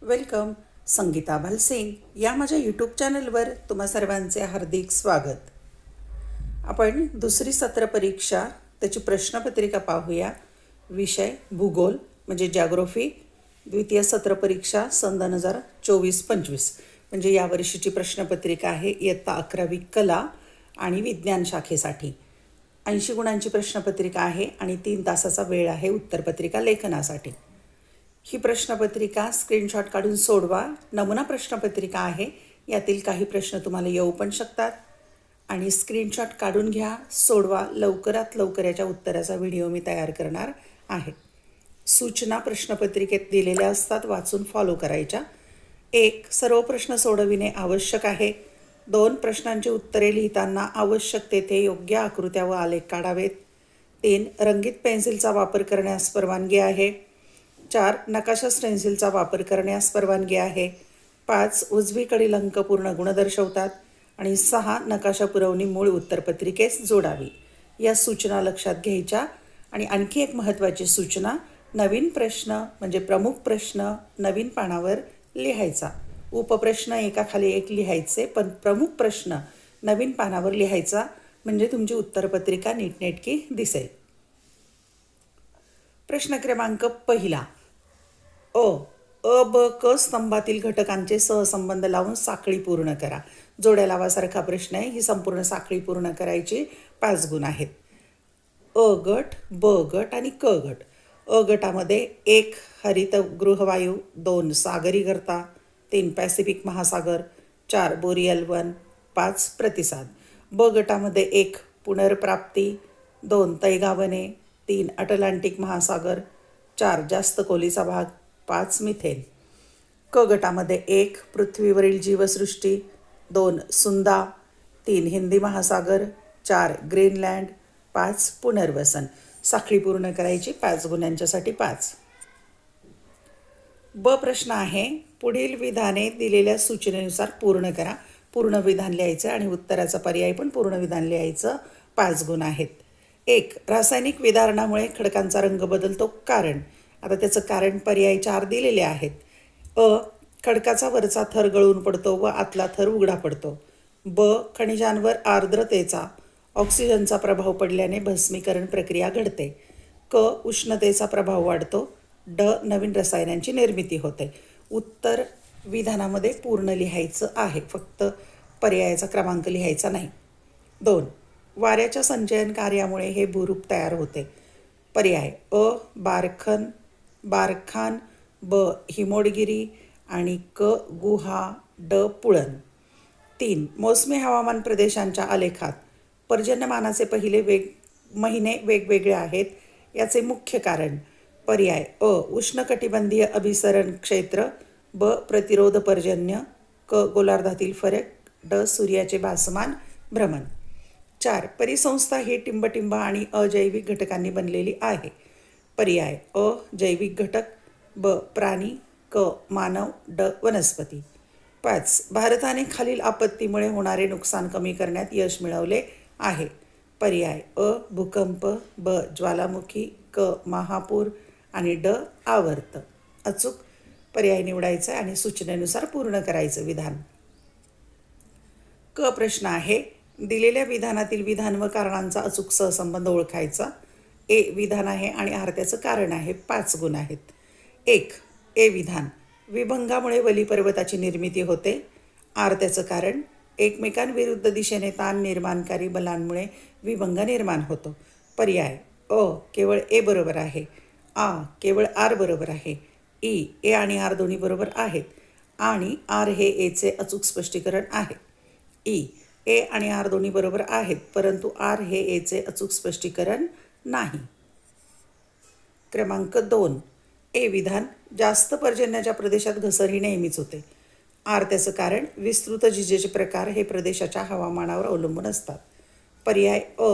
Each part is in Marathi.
वेलकम. संगीता भालसिंग या माझ्या यूट्यूब चॅनलवर तुम्हा सर्वांचे हार्दिक स्वागत. आपण दुसरी सत्र परीक्षा त्याची प्रश्नपत्रिका पाहूया. विषय भूगोल म्हणजे जॅग्रोफी, द्वितीय सत्र परीक्षा सन 2024-25 म्हणजे यावर्षीची प्रश्नपत्रिका आहे इयत्ता 11वी कला आणि विज्ञान शाखेसाठी. 80 गुणांची प्रश्नपत्रिका आहे आणि 3 तासाचा वेळ आहे उत्तरपत्रिका लेखनासाठी. ही प्रश्नपत्रिका स्क्रीनशॉट काढून सोडवा. नमुना प्रश्नपत्रिका आहे, यातील काही प्रश्न तुम्हाला येऊ पण शकतात आणि स्क्रीनशॉट काढून घ्या, सोडवा. लवकरात लवकर याच्या उत्तराचा व्हिडिओ मी तयार करणार आहे. सूचना प्रश्नपत्रिकेत दिलेल्या असतात, वाचून फॉलो करायच्या. 1. सर्व प्रश्न सोडविणे आवश्यक आहे. 2. प्रश्नांची उत्तरे लिहिताना आवश्यक तेथे योग्य आकृत्या व आलेख काढावेत. 3. रंगीत पेन्सिलचा वापर करण्यास परवानगी आहे. 4. नकाशा स्टेन्सिलचा वापर करण्यास परवानगी आहे. 5. उजवीकडील अंक पूर्ण गुण दर्शवतात. आणि 6. नकाशा पुरवणी मूळ उत्तरपत्रिकेस जोडावी. या सूचना लक्षात घ्यायच्या. आणि आणखी एक महत्त्वाची सूचना, नवीन प्रश्न म्हणजे प्रमुख प्रश्न नवीन पानावर लिहायचा. उपप्रश्न एकाखाली एक लिहायचे, पण प्रमुख प्रश्न नवीन पानावर लिहायचा, म्हणजे तुमची उत्तरपत्रिका नीटनेटकी दिसेल. प्रश्न क्रमांक 1. अ, ब, क स्तंभातील घटकांचे सहसंबंध लावून साखळी पूर्ण करा. जोड्या लावासारखा प्रश्न आहे. ही संपूर्ण साखळी पूर्ण करायची. 5 गुण आहेत. अ गट, ब गट आणि क गट. अ गटामध्ये 1 हरितगृहवायू, 2 सागरी गर्ता, 3 पॅसिफिक महासागर, 4 बोरियल वन, 5 प्रतिसाद. ब गटामध्ये 1 पुनर्प्राप्ती, 2 तैगावने, 3 अटलांटिक महासागर, 4 जास्त खोलीचा भाग, 5 मिथेन. क गटामध्ये 1 पृथ्वीवरील जीवसृष्टी, 2 सुंदा, 3 हिंदी महासागर, 4 ग्रीनलँड, 5 पुनर्वसन. साखळी पूर्ण करायची. 5 गुणांच्यासाठी 5. ब प्रश्न आहे, पुढील विधाने दिलेल्या सूचनेनुसार पूर्ण करा. पूर्ण विधान लिहायचं आणि उत्तराचा पर्याय पण पूर्ण विधान लिहायचं. 5 गुण आहेत. 1. रासायनिक विदारणामुळे खडकांचा रंग बदलतो. कारण. आता त्याचं कारण पर्याय 4 दिलेले आहेत. अ. खडकाचा वरचा थर गळून पडतो व आतला थर उघडा पडतो. ब. खनिजांवर आर्द्रतेचा ऑक्सिजनचा प्रभाव पडल्याने भस्मीकरण प्रक्रिया घडते. क. उष्णतेचा प्रभाव वाढतो. ड. नवीन रसायनांची निर्मिती होते. उत्तर विधानामध्ये पूर्ण लिहायचं आहे, फक्त पर्यायाचा क्रमांक लिहायचा नाही. 2. वाऱ्याच्या संचयन कार्यामुळे हे भूरूप तयार होते. पर्याय अ. बारखान, ब. हिमोडगिरी आणि क. गुहा, ड. पुळण. 3. मोसमी हवामान प्रदेशांच्या आलेखात पर्जन्यमानाचे पहिले महिने वेगवेगळे आहेत. याचे मुख्य कारण. पर्याय अ. उष्णकटिबंधीय अभिसरण क्षेत्र, ब. प्रतिरोध पर्जन्य, क. गोलार्धातील फरक, ड. सूर्याचे भासमान भ्रमण. 4. परिसंस्था ही टिंबटिंब आणि अजैविक घटकांनी बनलेली आहे. पर्याय अ. जैविक घटक, ब. प्राणी, क. मानव, ड. वनस्पती. 5. भारताने खालील आपत्तीमुळे होणारे नुकसान कमी करण्यात यश मिळवले आहे. पर्याय अ. भूकंप, ब. ज्वालामुखी, क. महापूर आणि ड. आवर्त. अचूक पर्याय निवडायचा आणि सूचनेनुसार पूर्ण करायचं विधान. क प्रश्न आहे, दिलेल्या विधानातील विधान व कारणांचा अचूक सहसंबंध ओळखायचा. ए विधान आहे आणि आरत्याचं कारण आहे. 5 गुण आहेत. 1. ए विधान. विभंगामुळे वली पर्वताची निर्मिती होते. आरत्याचं कारण. एकमेकांविरुद्ध दिशेने ताण निर्माणकारी बलांमुळे विभंग निर्माण होतो. पर्याय अ. केवळ ए बरोबर आहे. आ. केवळ आर बरोबर आहे. ई. ए आणि आर दोन्ही बरोबर आहेत आणि आर हे एचे अचूक स्पष्टीकरण आहे. ई. ए आणि आर दोन्ही बरोबर आहेत, परंतु आर हे एचे अचूक स्पष्टीकरण नाही. क्रमांक 2. ए विधान. जास्त पर्जन्याच्या प्रदेशात घसर ही नेहमीच होते. आर त्याचं कारण. विस्तृत झिजेचे प्रकार हे प्रदेशाच्या हवामानावर अवलंबून असतात. पर्याय अ.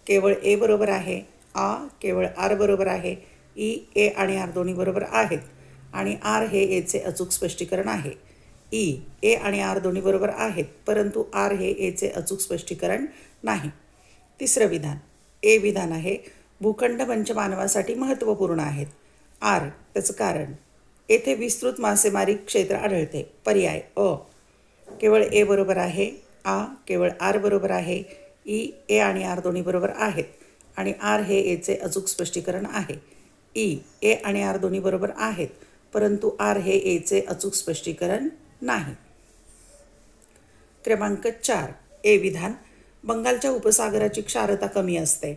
केवळ ए बरोबर आहे. आ. केवळ आर बरोबर आहे. ई. ए आणि आर दोन्ही बरोबर आहेत आणि आर हे एचे अचूक स्पष्टीकरण आहे. ई. ए आणि आर दोन्ही बरोबर आहेत, परंतु आर हे एचे अचूक स्पष्टीकरण नाही. 3. विधान. ए विधान आहे, भूखंड पंचमानवासाठी महत्त्वपूर्ण आहेत. आर त्याचं कारण. येथे विस्तृत मासेमारी क्षेत्र आढळते. पर्याय अ केवळ ए बरोबर आहे, आ केवळ आर बरोबर आहे, ई ए आणि आर दोन्ही बरोबर आहेत आणि आर हे एचे अचूक स्पष्टीकरण आहे. ई ए आणि आर दोन्ही बरोबर आहेत, परंतु आर हे एचे अचूक स्पष्टीकरण नाही. क्रमांक 4 ए विधान. बंगालच्या उपसागराची क्षारता कमी असते.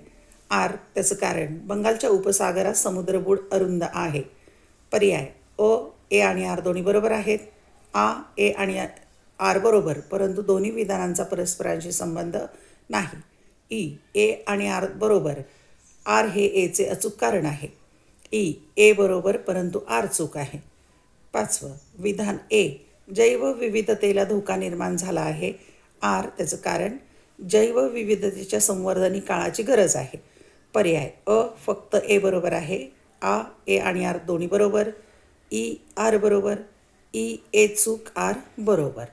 आर त्याचं कारण, बंगालच्या उपसागरात समुद्रबुड अरुंद आहे. पर्याय अ ए आणि आर दोन्ही बरोबर आहेत, आ ए आणि आर बरोबर, परंतु दोन्ही विधानांचा परस्परांशी संबंध नाही. ई ए आणि आर बरोबर, आर हे एचे अचूक कारण आहे. ई ए बरोबर, परंतु आर चूक आहे. 5वं विधान ए. जैवविविधतेला धोका निर्माण झाला आहे. आर त्याचं कारण, जैवविविधतेच्या संवर्धनी काळाची गरज आहे. पर्याय अ फक्त ए बरोबर आहे, आ ए आणि आर दोन्ही बरोबर, ई आर बरोबर, ई ए चूक आर बरोबर.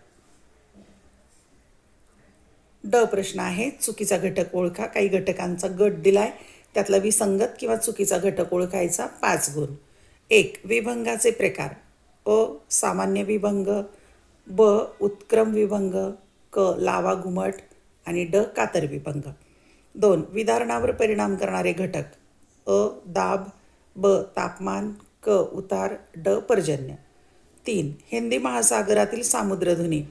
ड प्रश्न आहे. चुकीचा घटक ओळखा. काही घटकांचा गट दिलाय, त्यातला विसंगत किंवा चुकीचा घटक ओळखायचा. 5 गुण. 1 विभंगाचे प्रकार. अ सामान्य विभंग, ब उत्क्रम विभंग, क लावा घुमट आणि ड कातर विभंग. 2 विधारणावर परिणाम करणारे घटक. अ दाब, ब तापमान, क उतार, ड पर्जन्य. 3 हिंदी महासागरातील सामुद्रधुनी.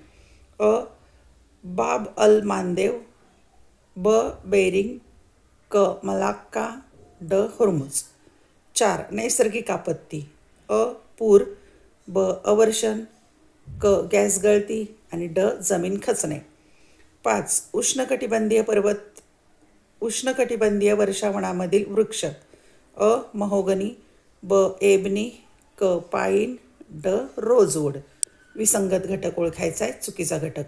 अ बाब अल मानदेव, ब बेरिंग, क मलाक्का, ड होर्मुझ. 4 नैसर्गिक आपत्ती. अ पूर, ब अवर्षण, क गॅस गळती आणि ड जमीन खचणे. 5 उष्णकटिबंधीय वर्षावनामधील वृक्ष. अ महोगनी, ब एबनी, क पाईन, ड रोजवूड. विसंगत घटक ओळखायचा आहे. चुकीचा घटक.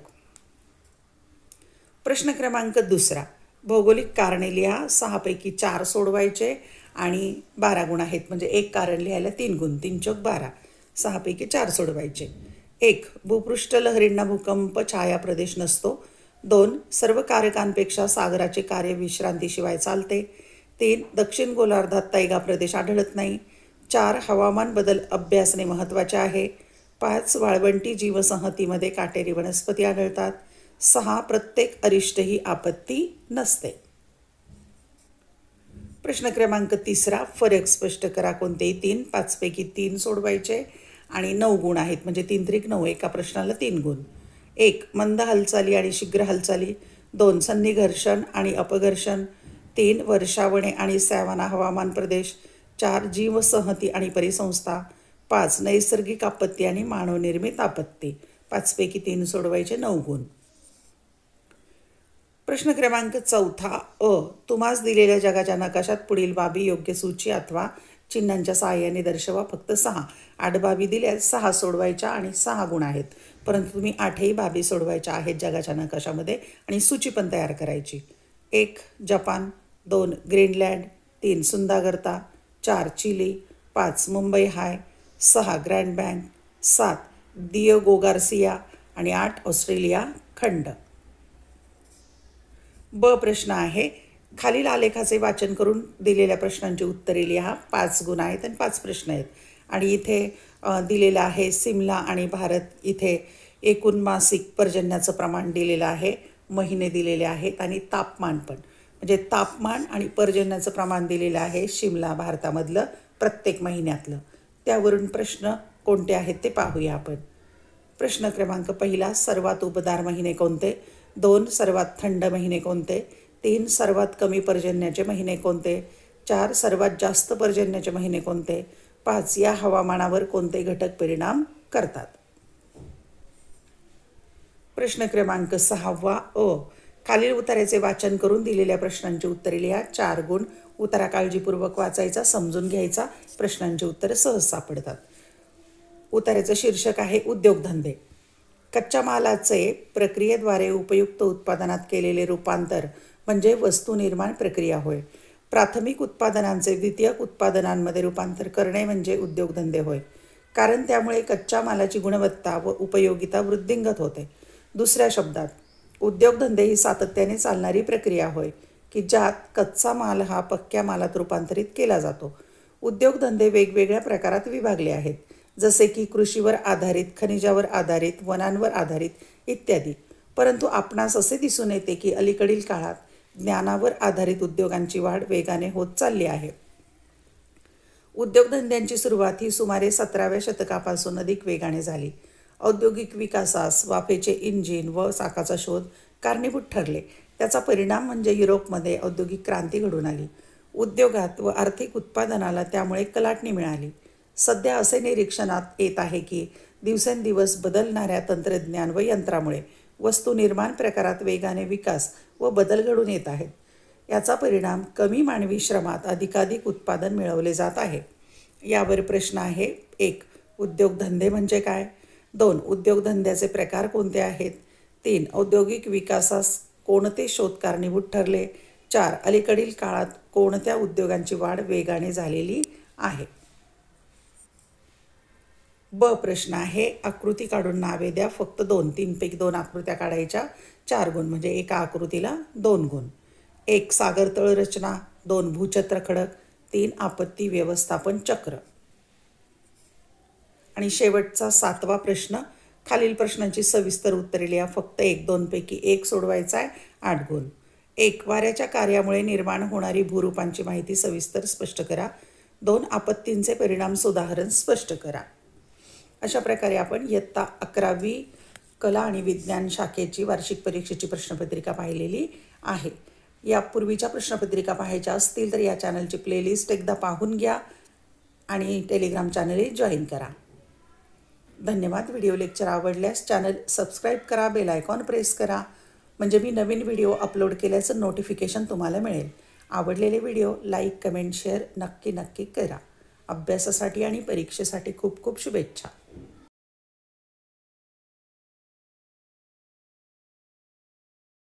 प्रश्न क्रमांक 2 भौगोलिक कारणे लिहा. 6 पैकी 4 सोडवायचे आणि 12 गुण आहेत, म्हणजे एक कारण लिहायला 3 गुण. 3 चौक 12. 6 पैकी 4 सोडवायचे. 1 भूपृष्ठ लहरींना भूकंप छाया प्रदेश नसतो. 2 सर्व कारकांपेक्षा सागराचे कार्य विश्रांतीशिवाय चालते. 3 दक्षिण गोलार्धात तैगा प्रदेश आढळत नाही. 4 हवामान बदल अभ्यासणे महत्त्वाचे आहे. 5 वाळवंटी जीवसंहतीमध्ये काटेरी वनस्पती आढळतात. 6 प्रत्येक अरिष्ट ही आपत्ती नसते. प्रश्न क्रमांक 3 फरक स्पष्ट करा. कोणतेही 3. 5 पैकी 3 सोडवायचे आणि 9 गुण आहेत, म्हणजे 3 त्रिक 9. एका प्रश्नाला 3 गुण. 1 मंद हालचाली आणि शीघ्र हालचाली. 2 सन्निघर्षण आणि अपघर्षण. 3 वर्षावने आणि सॅवाना हवामान प्रदेश. 4 जीवसंहती आणि परिसंस्था. 5 नैसर्गिक आपत्ती आणि मानवनिर्मित आपत्ती. 5 पैकी 3 सोडवायचे. 9 गुण. प्रश्न क्रमांक 4 तुम्हास दिलेल्या जगाच्या नकाशात पुढील बाबी योग्य सूची अथवा चिन्हांच्या सहाय्याने दर्शवा. फक्त 6. 8 बाबी दिल्या, 6 सोडवायच्या आणि 6 गुण आहेत, परंतु तुम्ही 8ही बाबी सोडवायच्या आहेत जगाच्या नकाशामध्ये आणि सूची पण तयार करायची. 1 जपान, 2 ग्रीनलँड, 3 सुंदागर्ता, 4 चिली, 5 मुंबई हाय, 6 ग्रँड बँक, 7 दिएगो गार्सिया आणि 8 ऑस्ट्रेलिया खंड. ब प्रश्न आहे. खालील आलेखाचे वाचन करून दिलेल्या प्रश्नांची उत्तरे लिहा. 5 गुण आहेत आणि 5 प्रश्न आहेत. आणि इथे दिलेलं आहे सिमला आणि भारत. इथे एकूण मासिक पर्जन्याचं प्रमाण दिलेलं आहे, महिने दिलेले आहेत आणि तापमान पण, म्हणजे तापमान आणि पर्जन्याचं प्रमाण दिलेलं आहे शिमला भारतामधलं प्रत्येक महिन्यातलं. त्यावरून प्रश्न कोणते आहेत ते पाहूया आपण. प्रश्न क्रमांक 1 सर्वात उबदार महिने कोणते. 2 सर्वात थंड महिने कोणते. 3 सर्वात कमी पर्जन्याचे महिने कोणते. 4 सर्वात जास्त पर्जन्याचे महिने कोणते. 5 या हवामानावर कोणते घटक परिणाम करतात. प्रश्न क्रमांक 6 खालील उताराचे वाचन करून दिलेल्या प्रश्नांची उत्तरे लिहा. 4 गुण. उतारा काळजीपूर्वक वाचायचा, समजून घ्यायचा, प्रश्नांची उत्तरे सहज सापडतात. उताराचं शीर्षक आहे उद्योगधंदे. कच्च्या मालाचे प्रक्रियेद्वारे उपयुक्त उत्पादनात केलेले रूपांतर म्हणजे वस्तू निर्माण प्रक्रिया होय. प्राथमिक उत्पादनांचे द्वितीयक उत्पादनांमध्ये रूपांतर करणे म्हणजे उद्योगधंदे होय, कारण त्यामुळे कच्च्या मालाची गुणवत्ता व उपयोगिता वृद्धिंगत होते. दुसऱ्या शब्दात उद्योगधंदे ही सातत्याने चालणारी प्रक्रिया होय की ज्यात कच्चा माल हा पक्क्या मालात रूपांतरित केला जातो. उद्योगधंदे वेगवेगळ्या प्रकारात विभागले आहेत, जसे की कृषीवर आधारित, खनिजावर आधारित, वनांवर आधारित इत्यादी. परंतु आपणास असे दिसून येते की अलीकडील काळात ज्ञानावर आधारित उद्योगांची वाढ वेगाने होत चालली आहे. उद्योगधंद्यांची सुरुवात ही सुमारे 17व्या शतकापासून अधिक वेगाने झाली. औद्योगिक विकासास वाफेचे इंजिन व चाकाचा शोध कारणीभूत ठरले. त्याचा परिणाम म्हणजे युरोपमध्ये औद्योगिक क्रांती घडून आली. उद्योगात व आर्थिक उत्पादनाला त्यामुळे कलाटणी मिळाली. सध्या असे निरीक्षणात येत आहे की दिवसेंदिवस बदलणाऱ्या तंत्रज्ञान व यंत्रामुळे वस्तू निर्माण प्रकारात वेगाने विकास व बदल घडून येत आहेत. याचा परिणाम कमी मानवी श्रमात अधिकाधिक उत्पादन मिळवले जात आहे. यावर प्रश्न आहे. 1. उद्योगधंदे म्हणजे काय? 2. उद्योगधंद्याचे प्रकार कोणते आहेत? 3. औद्योगिक विकासास कोणते शोध कारणीभूत ठरले? 4. अलीकडील काळात कोणत्या उद्योगांची वाढ वेगाने झालेली आहे? ब प्रश्न आहे. आकृती काढून नावे द्या. फक्त 2. 3 पैकी 2 आकृत्या काढायच्या. 4 गुण म्हणजे एका आकृतीला 2 गुण. 1. सागरतळ रचना. 2. भूछत्र खडक. 3. आपत्ती व्यवस्थापन चक्र. आणि शेवटचा 7वा प्रश्न. खालील प्रश्नांची सविस्तर उत्तरे लिहा. फक्त 1, 2 पैकी 1 सोडवायचा आहे. 8 गुण. 1. वाऱ्याच्या कार्यामुळे निर्माण होणारी भूरूपांची माहिती सविस्तर स्पष्ट करा. 2. आपत्तींचे परिणाम उदाहरण स्पष्ट करा. अशा प्रकारे आपण इयत्ता 11वी कला आणि विज्ञान शाखेची वार्षिक परीक्षेची प्रश्नपत्रिका पाहिलेली आहे. यापूर्वीच्या प्रश्नपत्रिका पाहायच्या असतील तर या चॅनलची प्लेलिस्ट एकदा पाहून घ्या आणि टेलिग्राम चॅनलही जॉईन करा. धन्यवाद. व्हिडिओ लेक्चर आवडल्यास चॅनल सबस्क्राईब करा, बेल आयकॉन प्रेस करा, म्हणजे मी नवीन व्हिडिओ अपलोड केल्याचं नोटिफिकेशन तुम्हाला मिळेल. आवडलेले व्हिडिओ लाईक, कमेंट, शेअर नक्की करा. अभ्यासासाठी आणि परीक्षेसाठी खूप खूप शुभेच्छा.